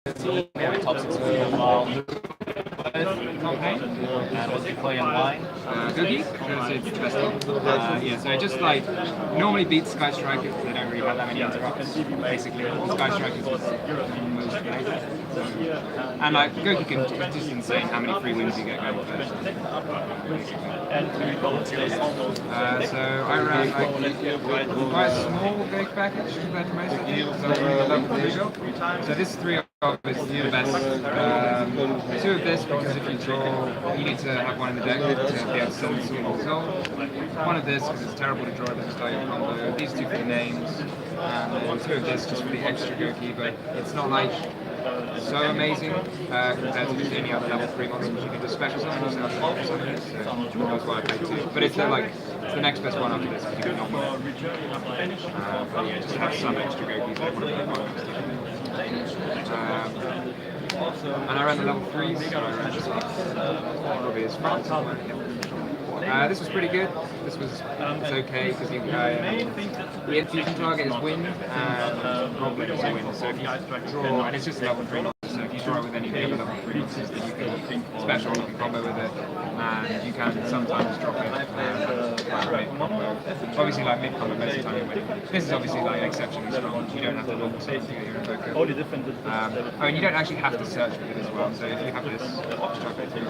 Top 6 for a while. Paine. And what's he playing line? Gouki, because it's the best one. Yeah, so it just like normally beats Sky Strikers because they don't really have that many interrupts. Basically, Sky Strikers is most amazing. And like Gouki can, it's just insane how many free wins you get going first. So I ran like quite a small Gouki package compared to most of the teams. So I really love the visual. So this 3 of is the best. 2 of this because if you draw, you need to have one in the deck to be able to send single result. 1 of this because it's terrible to draw at the start of your combo. These 2 for the names, and then 2 of this just for the extra Gouki, but it's not like so amazing compared to just any other level 3 monsters. You can just special summon this, and special summon this, so that's why I played 2. But it's the next best one after this because you can not win it. But yeah, just have some extra Goukis that want to play one next time. And I ran the level 3s, so I ran just probably as far as this was pretty good. This was it's okay because the infusion target is wind and problem is wind. So if you draw, and it's just level 3 monsters, so if you draw with any of the other level 3 monsters, then you can special, you can combo with it, and you can sometimes drop it mid combo. Obviously, like mid combo most of the time you win. This is obviously like exceptionally strong. You don't have to look to get your invoker. Oh, and you don't actually have to search with it as well. So if you have this chocolate 3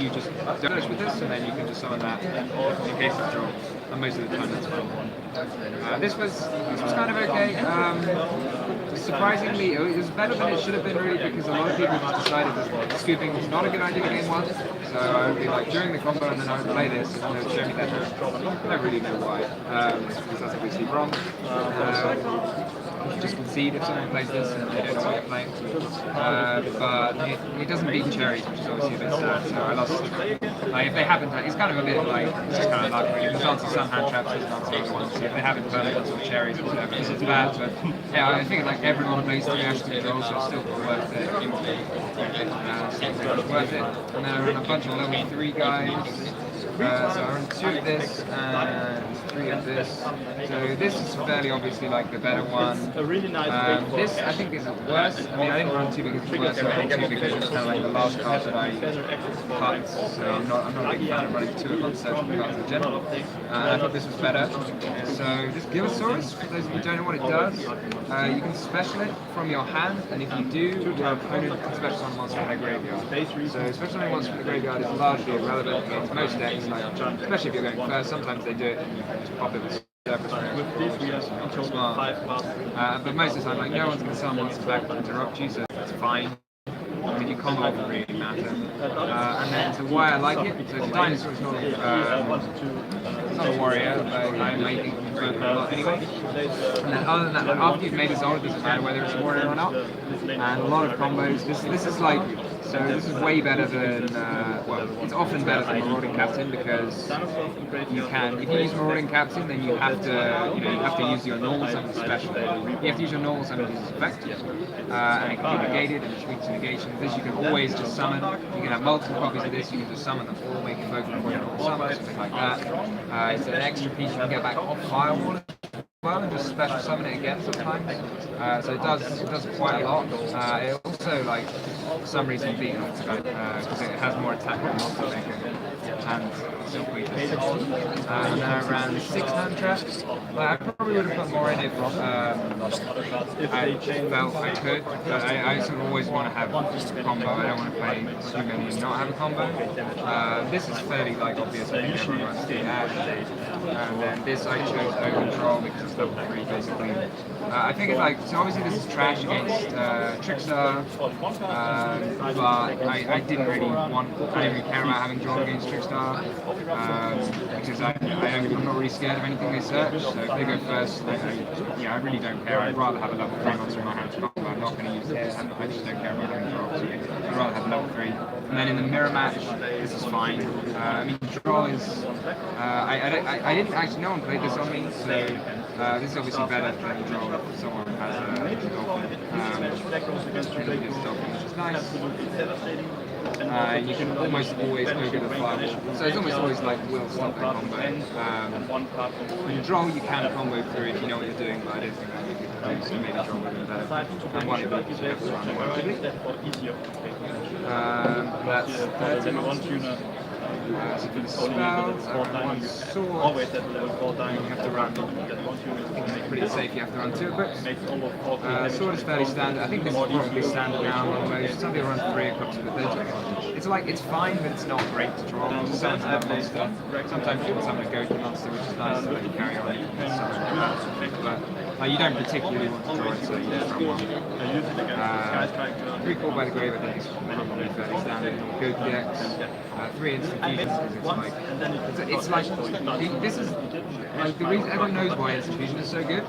you just search with this, and then you can just summon that in case of draw. And most of the time that's fine. This was kind of okay. Surprisingly, it was better than it should have been really because a lot of people just decided that scooping was not a good idea game 1. So I would be like during the combo and then I would play this and they would show me that I don't really know why. Because that's obviously wrong. You just concede if someone plays this and they don't know what you're playing. But it doesn't beat cherries, which is obviously a bit sad. So I lost. Like if they haven't, it's kind of a bit like it's just kind of like really. There's answers some hand traps, there's answers other ones. So if they haven't permanent or cherries or whatever, it's bad. But yeah, I think like everyone plays 3 actually controls, so it's still worth it. Worth it. And then I run a bunch of level 3 guys. So I run 2 of this and 3 of this. So this is fairly obviously like the better one. This I think is worse. I mean I didn't run 2 because it's worse. I ran 2 because it's kind of like the last card that I cut. So I'm not a big fan of running 2 of unsearchable cards in general. I thought this was better. So this Gibosaurus, for those of you who don't know what it does, you can special it from your hand, and if you do, your opponent can special summon a monster from their graveyard. So special summoning a monster from the graveyard is largely irrelevant against most decks, like, especially if you're going first. Sometimes they do it and you can just pop it with surface which is not smart. But most of the time, like no one's going to summon monsters back to interrupt you, so it's fine. I mean, your combo doesn't really matter. And then to why I like it, so the dinosaur is not a warrior, but I make it convert a lot anyway. And then other than that, like, after you've made a Zold, it doesn't matter whether it's a warrior or not. And a lot of combos. This is like, so this is way better than, well, it's often better than Marauding Captain because you can, if you use Marauding Captain, then you have to use your normal summon special. You have to use your normal summon to use its effect, and it can be negated and tweaks to negation. This you can always just summon. You can have multiple copies of this. You can just summon them all, make invoker from your normal summon, something like that. It's an extra piece you can get back off firewall as well, and just special summon it again sometimes. So it does quite a lot. It also like for some reason beat because it has more attack than Monster Maker. And still weakness. And then I ran 6 hand traps. Like, I probably would have put more in if I felt I could, but I sort of always want to have a combo. I don't want to play too many and not have a combo. This is fairly like obvious. I think everyone runs the ad. And then this I chose no control because it's level 3 basically. I think it's like, so obviously this is trash against Trickstar, but I didn't really care about having drawn against Trickstar because I'm not really scared of anything they search. So if they go first, I really don't care. I'd rather have a level 3 monster in my hand to combo. I'm not going to use this. I just don't care about having draw. So I'd rather have a level 3. And then in the mirror match, this is fine. I mean, draw is. I didn't actually. No one played this on me, so this is obviously better than draw if someone has a dolphin. Which is nice. you can almost always go get a firewall. So it's almost always like will stop that combo. When you draw, you can combo through if you know what you're doing, but I don't think that you can so maybe draw with it better. And one ability you have to run more quickly. That's 30. So for the spells, one sword, you have to run, pretty safe, you have to run 2 equips. Sword is fairly standard, I think this is probably standard now on most, some people run 3 equips, but it's like, it's fine, but it's not great to draw. Sometimes have monster, sometimes you want someone to Gouki monster, which is nice, so they can carry on with something like that. But you don't particularly want to draw it, so you just run 1. 3 Call by the Grave, I think is probably fairly standard. Gouki X, 3 instant fusions, because it's like, this is, like, the reason everyone knows why instant fusion is so good.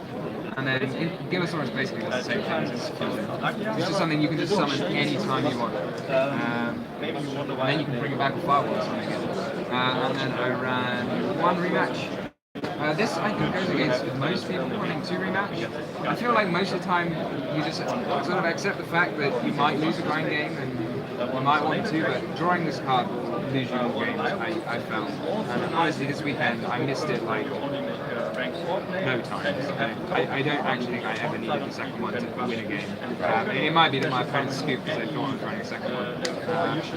And then Gillasaurus basically does the same thing as instant fusion. It's just something you can just summon any time you want. And then you can bring it back with Firewall or something. And then I ran 1 rematch. This I think goes against most people running 2 rematch. I feel like most of the time you just sort of accept the fact that you might lose a grind game and you might want to, but drawing this card will lose you more games, I felt. And honestly this weekend I missed it like no times. I don't actually think I ever needed the second one to win a game. It might be that my opponents scooped because they thought I was running a second one,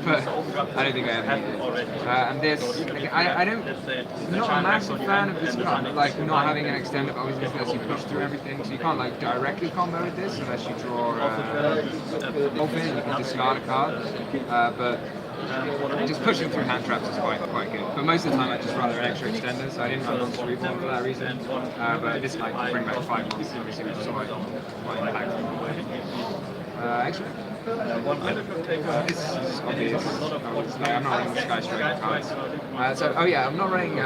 but I don't think I ever needed it. And this, I'm not a massive fan of this card, like not having an extender, but obviously this lets you push through everything, so you can't like directly combo with this unless you draw open, you can discard a card, but just pushing through hand traps is quite good. But most of the time I just run an extra extender, so I didn't run Monster Reborn for that reason. But this night I bring back 5 monsters, obviously, which is quite impactful. Extra. This is obvious. I'm not running Sky Striker cards. I'm not running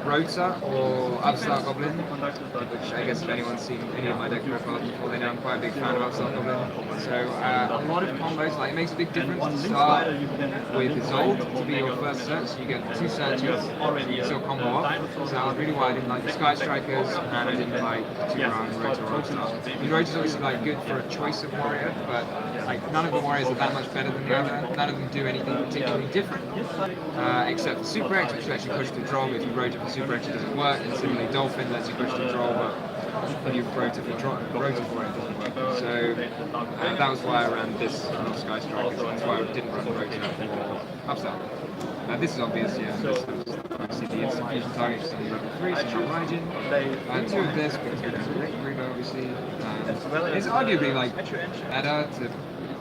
Rota or Upstart Goblin, which I guess if anyone's seen any of my deck profiles before, they know I'm quite a big fan of Upstart Goblin. So a lot of combos, like it makes a big difference to start with Isolde to be your first search. So you get 2 searches, you still combo off. So that was really why I didn't like the Sky Strikers, and I didn't like to run Rota or Upstart. Rota's obviously like good for a choice of warrior, but like none of the warriors are that much better than the other. None of them do anything particularly different, except for Super X, which lets you push the draw. If you Rota for Super X, it doesn't work, and similarly Dolphin lets you push the draw, but if you Rota for it, doesn't work. So that was why I ran this on Sky Strikers. That's why I didn't run Rota for Upstart. This is obvious, yeah. This is obviously the instant fusion target, so you level 3, so not Raijin. 2 of this, because you're going to Link Reaver, obviously. It's arguably like better to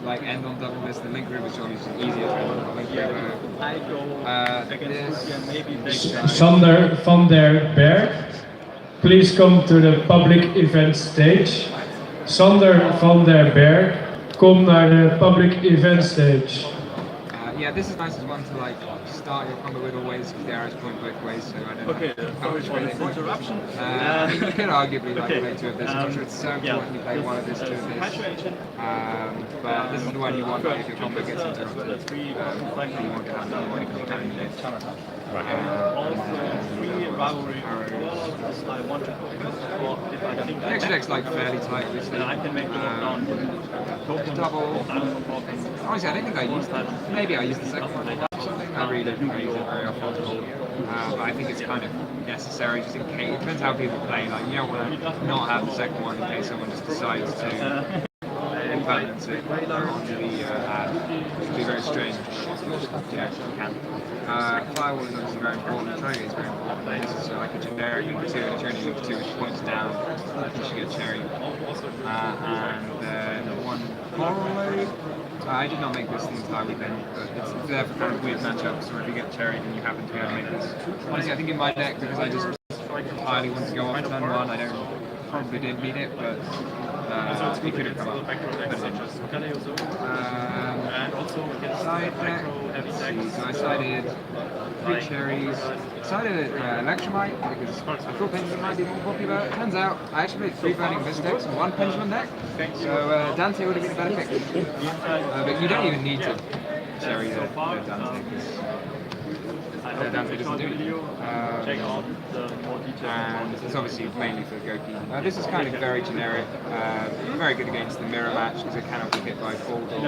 like end on double this. The Link Reaver is obviously easier to end on Link Reaver. Sander van der Berg, please come to the public event stage. Sander van der Berg, kom naar de public event stage. Yeah, this is nice as one to like start your combo with always, because the arrows point both ways, so I don't know how much way they point. You could arguably like play 2 of this. I'm not sure it's so important you play 1 of this, 2 of this. But this is the one you want if your combo gets interrupted. You want to have another one if you can use it. The extra deck's like fairly tight, obviously. Double. Honestly, I don't think I used that. Maybe I used the second one or something. I really don't use it very often. But I think it's kind of necessary just in case. It depends how people play. Like you don't want to not have the second one in case someone just decides to impermanence it onto the ad, which would be very strange. You actually can. Firewall is obviously very important. Trigger is very important. This is like a generic link 2, and a training link 2 which points down. You should get cherry. And then 1 Coral. I did not make this the entire weekend, but it's there for kind of weird matchups, or if you get cherry and you happen to be able to make this. Honestly, I think in my deck, because I just entirely want to go off turn 1, I probably didn't need it, but we could have come up. Side deck, let's see, so I sided 3 cherries, sided Electromite, because I thought Pendulum might be more popular. Turns out, I actually played 3 Burning Vistex and 1 Pendulum deck, so Dante would have been a better pick. But you don't even need to cherry the Dante, because Dante doesn't do it. And it's obviously mainly for Gouki. This is kind of very generic, very good against the mirror match because it cannot be hit by Fold or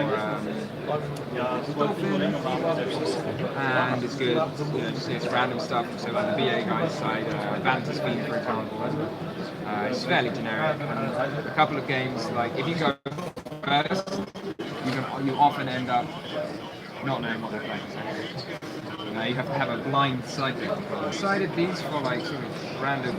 Dolphin. And it's good, just it's random stuff. So like the BA guy's side, Vanta's Fiend for example, it's fairly generic. And a couple of games, like if you go first, you often end up not knowing what they're playing. You have to have a blind side deck. I decided these for like sort of random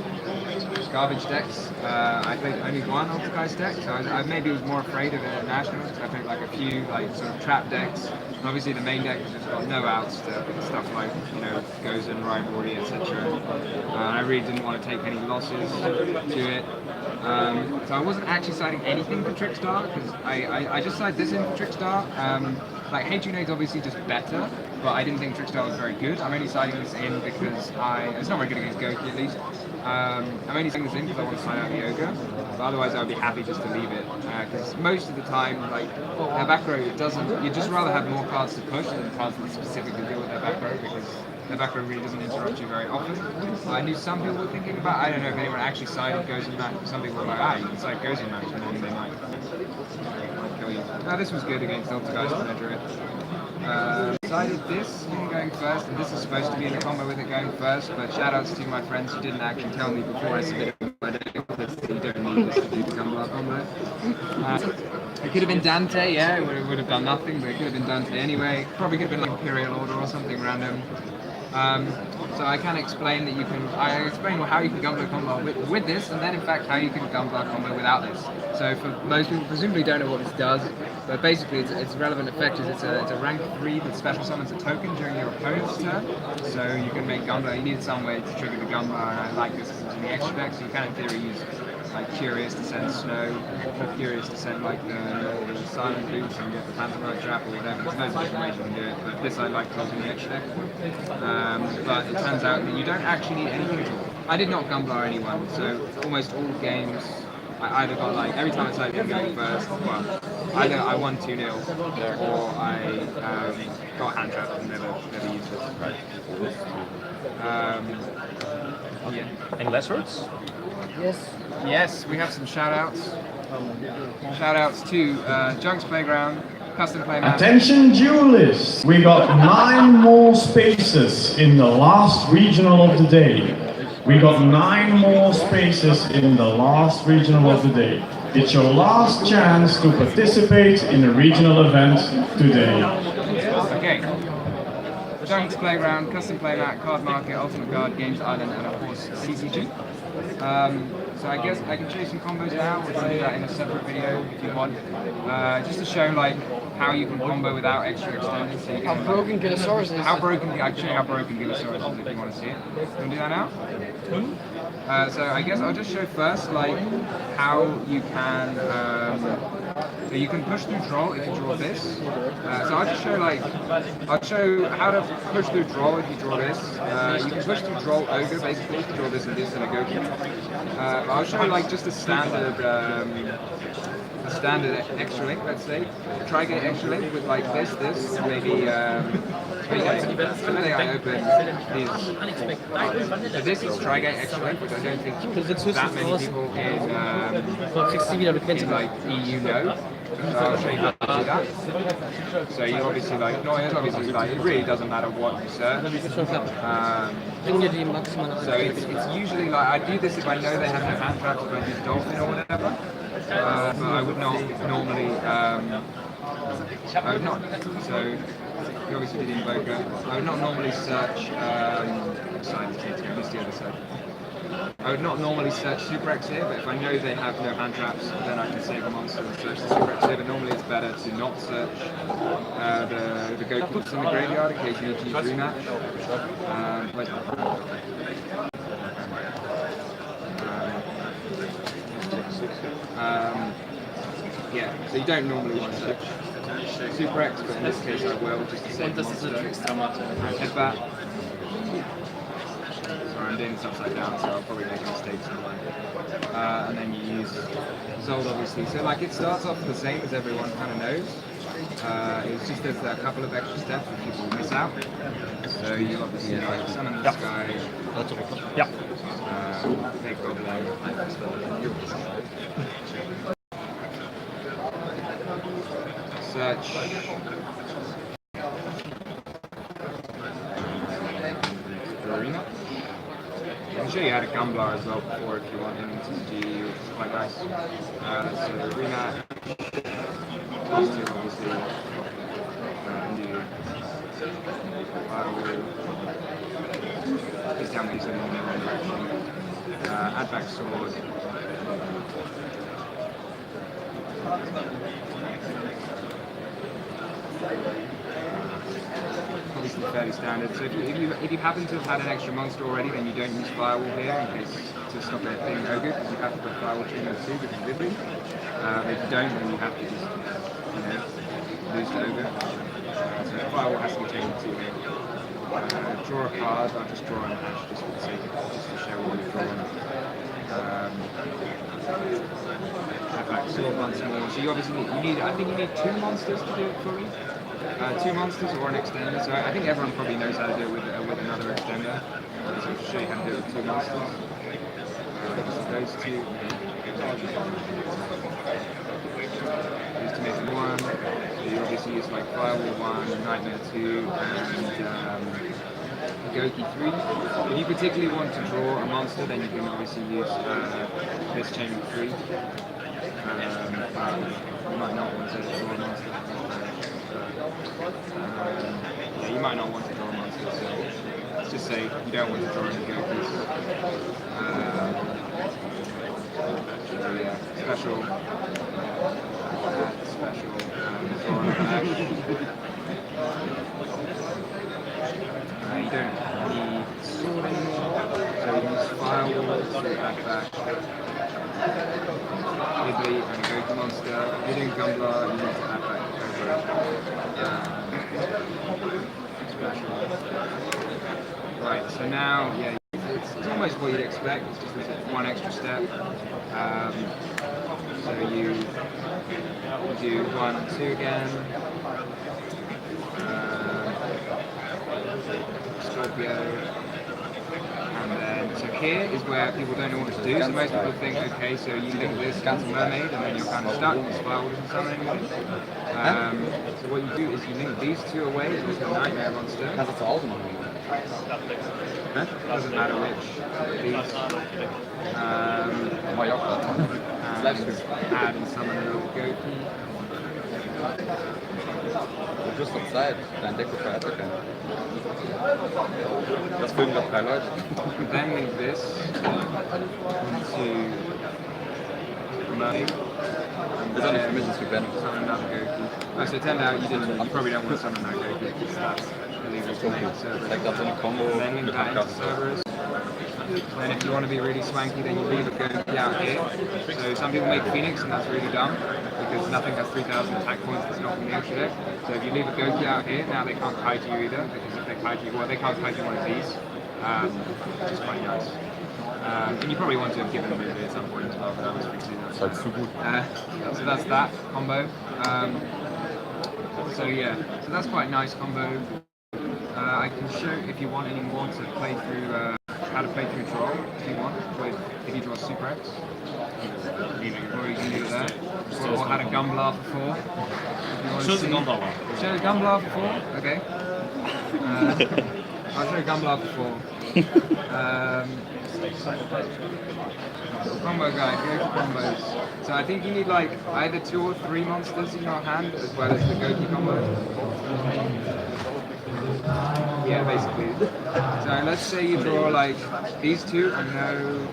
garbage decks. I played only one of the guy's deck, so I maybe was more afraid of it at Nationals. I played like a few like sort of trap decks. And obviously the main deck has just got no outs to stuff like Goes and Rivalry, etc. I really didn't want to take any losses to it. So I wasn't actually siding anything for Trickstar because I just sided this in for Trickstar. Like Hey Junaid's obviously just better, but I didn't think Trickstar was very good. I'm only siding this in because it's not very good against Gouki at least. I'm only siding this in because I want to side out the Ogre, but otherwise I would be happy just to leave it. Because most of the time, like their back row, you'd just rather have more cards to push than cards that specifically deal with their back row because their back row really doesn't interrupt you very often. I knew some people were thinking about, I don't know if anyone actually sided Goes in match, some people were like, you can side Goes in match, and then they might kill you. This was good against Ultra guys to measure it. Decided this going first, and this is supposed to be in the combo with it going first, but shoutouts to my friends who didn't actually tell me before I submitted my deck that you don't need this to do the combo combo. It could have been Dante, yeah, it would have done nothing, but it could have been Dante anyway. Probably could have been like Imperial Order or something random. So I can explain that I explain how you can Gumbler combo with this, and then in fact how you can Gumbler combo without this. So for most people presumably don't know what this does, but basically its relevant effect is it's a rank 3 that special summons a token during your opponent's turn. So you can make Gumbler, you need some way to trigger the Gumbler, and I like this because it's in the extra deck, so you can in theory use like Curious to send Snow, or Curious to send like the Silent Boots and get the Phantom Trap or whatever. There's loads of different ways you can do it, but this I like because it's in the extra deck. But it turns out that you don't actually need anything at all. I did not Gumbler anyone, so almost all games I either got like, every time I decided to go first, well, either I won 2-0 or I got hand trapped and never used it. Yeah. Any last words? Yes, we have some shout-outs. Shout-outs to Junk's Playground, Custom Playmat. Attention duelists! We got 9 more spaces in the last regional of the day. We got 9 more spaces in the last regional of the day. It's your last chance to participate in a regional event today. Okay. Junk's Playground, Custom Playmat, Card Market, Ultimate Guard, Games Island, and of course CCG. So I guess I can show you some combos now. We'll do that in a separate video if you want. Just to show like how you can combo without extra extenders. So how broken Gigasaurus is. How broken? I can show you how broken Gigasaurus is if you want to see it. You want to do that now? So I guess I'll just show first like how you can. So you can push through draw if you draw this. So I'll just show I'll show how to push through draw if you draw this. You can push through draw Ogre basically if you draw this and a Gouki. I'll show like just a standard extra link, let's say. Tri-gate extra link with like this, maybe today I open these. So this is Tri-gate extra link, which I don't think that many people in like EU know. So I'll show you how to do that. So you obviously it really doesn't matter what you search. So it's usually like I do this if I know they have no hand traps, if I use Dolphin or whatever. But I would not normally. I would not. So you obviously did Invoker. I would not normally search. I would not normally search Super X here, but if I know they have no hand traps, then I can save a monster and search the Super X here. But normally it's better to not search the Gouki in the graveyard in case you need to use rematch. Yeah, so you don't normally want to search Super X, but in this case I will, just to save the monster. Headbat. Sorry, I'm doing this upside down, so I'll probably make a mistake somewhere. And then you use Zold, obviously. So like it starts off the same as everyone kind of knows. It's just there's a couple of extra steps that people miss out. So you obviously like sun in the sky. Ja. Big goblin. Search. Arena. I can show you how to Gumblar as well before if you want in TCG, which is quite nice. So Arena, these two obviously do please tell me he's in the wrong direction. Add back sword. Obviously fairly standard. So if you happen to have had an extra monster already, then you don't use Firewall here in case to stop it being no good, because you have to put Firewall chain on 2 because of Ridley. If you don't, then you have to just lose to Ogre. So Firewall has to be chained to 2 here. Draw a card. I'll just draw an hash just for the sake of just to show what you've drawn. Add back sword once more. So you obviously need I think you need 2 monsters to do it fully. 2 monsters or an extender. So I think everyone probably knows how to do it with another extender. So I'll show you how to do it with 2 monsters. Those 2. These to make 1. So you obviously use like Firewall 1, Nightmare 2, and Gouki 3. If you particularly want to draw a monster, then you can obviously use this chain of 3. You might not want to draw a monster. Yeah, you might not want to draw a monster, so let's just say you don't want to draw any Goukis. So yeah, special, draw an attack. You don't need sword anymore, so you use Firewall to add back Ridley and Gouki monster. If you're doing Gumblar, you need to add back special. Right, so now, yeah, it's almost what you'd expect, it's just one extra step. So you do 1 and 2 again. Scorpio. And then, so here is where people don't know what to do. So most people think, okay, so you link this to Mermaid, and then you're kind of stuck. This file doesn't summon anything. So what you do is you link these 2 away with the Nightmare monster. Doesn't matter which. These. And add and summon a little Gouki. Du hast doch Zeit, dein Deckprofile abzukennen. Das filmen doch 3 Leute. Then link this to Mermaid. Ist auch nicht für mich, ist für Ben. Summon another Gouki. Oh, so it turned out you probably don't want to summon that Gouki because that's illegal to make Cerberus. Like that's a combo. And then link that into Cerberus. And if you want to be really swanky, then you leave it Gouki out here. So some people make Phoenix, and that's really dumb because nothing has 3,000 attack points that's not from the extra deck. So if you leave a Gouki out here, now they can't kite you either, because if they kite you, well, they can't kite you one of these, which is quite nice. And you probably want to have given them it at some point as well, but that was fixing that. That's so good. So that's that combo. So yeah, so that's quite a nice combo. I can show if you want any more to play through how to play through draw if you want. If you draw Super X, or you can do it there. Or how to Gumblar for 4. Show the Gumblar. Show the Gumblar for 4. Okay. I'll show Gumblar for 4. Combo guide, go for combos. So I think you need like either 2 or 3 monsters in your hand as well as the Gouki combo. Yeah, basically. So let's say you draw like these 2 and no...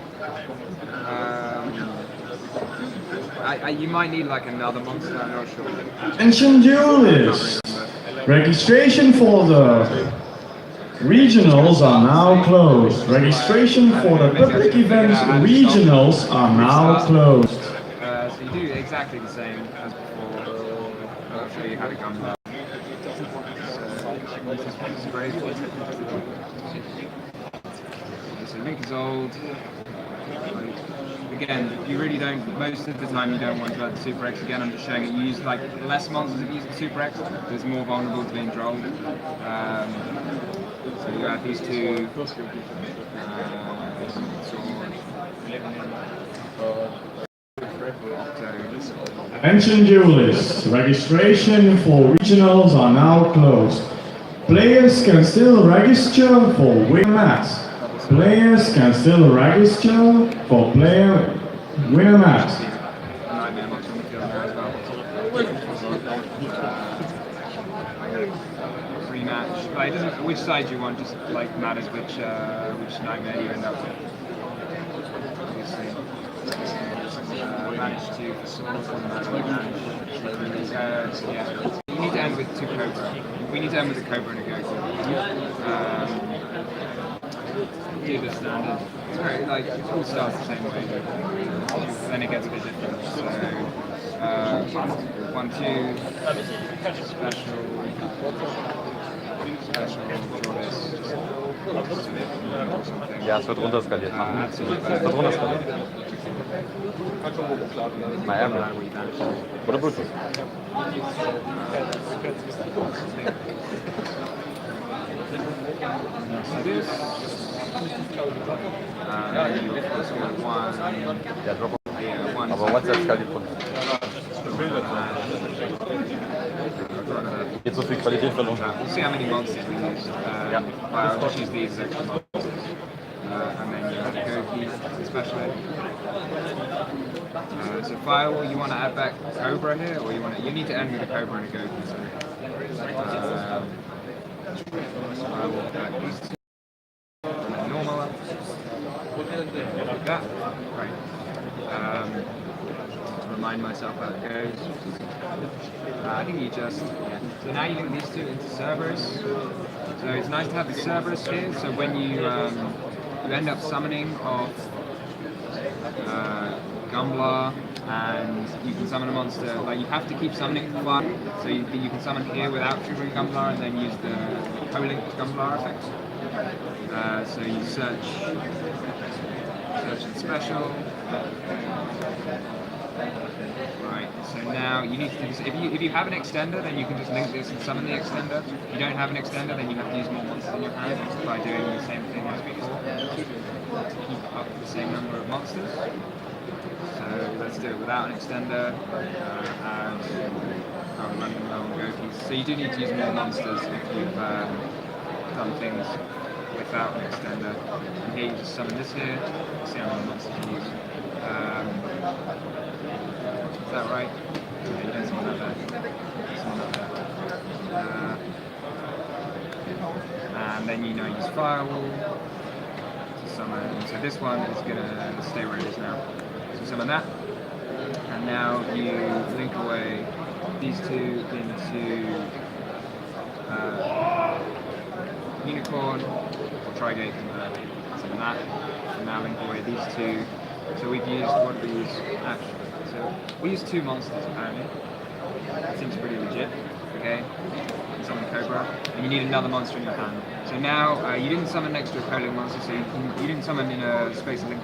you might need like another monster, I'm not sure. Attention duelists! Registration for the regionals are now closed. Registration for the public events regionals are now closed. So you do exactly the same as before. I'll show you how to Gumblar. So Link is old. Link again, you really don't, most of the time you don't want to add the Super X again. I'm just showing it. You use like less monsters if you use the Super X, there's more vulnerable to being drolled. So you add these two. Attention duelists, registration for regionals are now closed. Players can still register for winner match. Players can still register for player winner match. Rematch. But it doesn't. Which side you want just like matters which nightmare you end up with. Obviously. Managed to yeah. You need to end with two Cobra. We need to end with a Cobra and a Gouki. Do the standard. It's very, like, it all starts the same way. Then it gets a bit different. So, 1, 2, special, draw this. Ja, es wird runterskaliert. Es wird runterskaliert. Mal ärger. Oder Bluetooth. This. Ja, drop. Aber WhatsApp skaliert runter. Geht so viel Qualität verloren. We'll see how many monsters we use. I'll just use these extra monsters. And then you have Gouki, especially. So Firewall, you want to add back Cobra here, or you need to end with a Cobra and a Gouki. So, Firewall back these two. And then normal up. Like that. Right. To remind myself how it goes. I think you just, so now you link these two into Cerberus. So it's nice to have the Cerberus here, so when you end up summoning off Gumblar, and you can summon a monster, like you have to keep summoning for fun, so you can summon here without triggering Gumblar and then use the co-linked Gumblar effect. So you search and special. Right, so now you need to do this. If you have an extender, then you can just link this and summon the extender. If you don't have an extender, then you have to use more monsters in your hand by doing the same thing as before. Keep up the same number of monsters. So let's do it without an extender. And random low on Goukis. So you do need to use more monsters if you've done things without an extender. And here you just summon this here. See how many monsters you use. Is that right? Yeah, you don't summon that there. Summon that there. And then you use Firewall to summon. So this one is going to stay where it is now. So summon that. And now you link away these two into Unicorn or Trigate. Summon that. And now link away these two. So we've used, what do we use? Actually. So we use 2 monsters apparently. That seems pretty legit. Okay. And summon Cobra. And you need another monster in your hand. So now you didn't summon next to a co-link monster, so you didn't summon in a space link.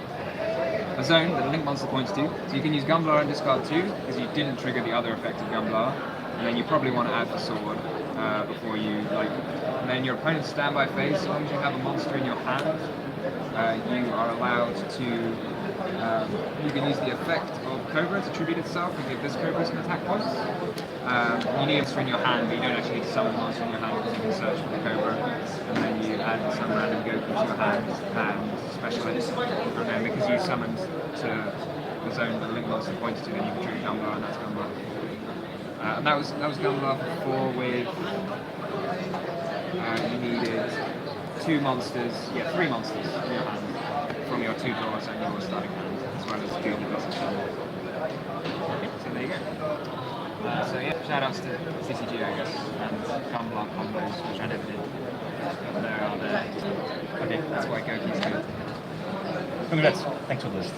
A zone that the link monster points to. So you can use Gumblar and discard 2 because you didn't trigger the other effect of Gumblar. And then you probably want to add the sword before you and then your opponent's standby phase, as long as you have a monster in your hand, you are allowed to you can use the effect of Cobra to tribute itself and give this Cobra some attack points. You need a monster in your hand, but you don't actually need to summon a monster in your hand because you can search for the Cobra. And then you add some random Gouki to your hand and specialist. And then because you summoned to the zone that the link monster points to, then you can trigger Gumblar, and that's Gumblar. And that was Gumblar before with you needed 3 monsters in your hand from your 2 draws and your starting hand, as well as Guild plus a summon. So there you go. So yeah, shout outs to CCG I guess, and Gumblar combos, which I never did. But they are there. Okay, that's why Gouki's good. Congrats, thanks for this.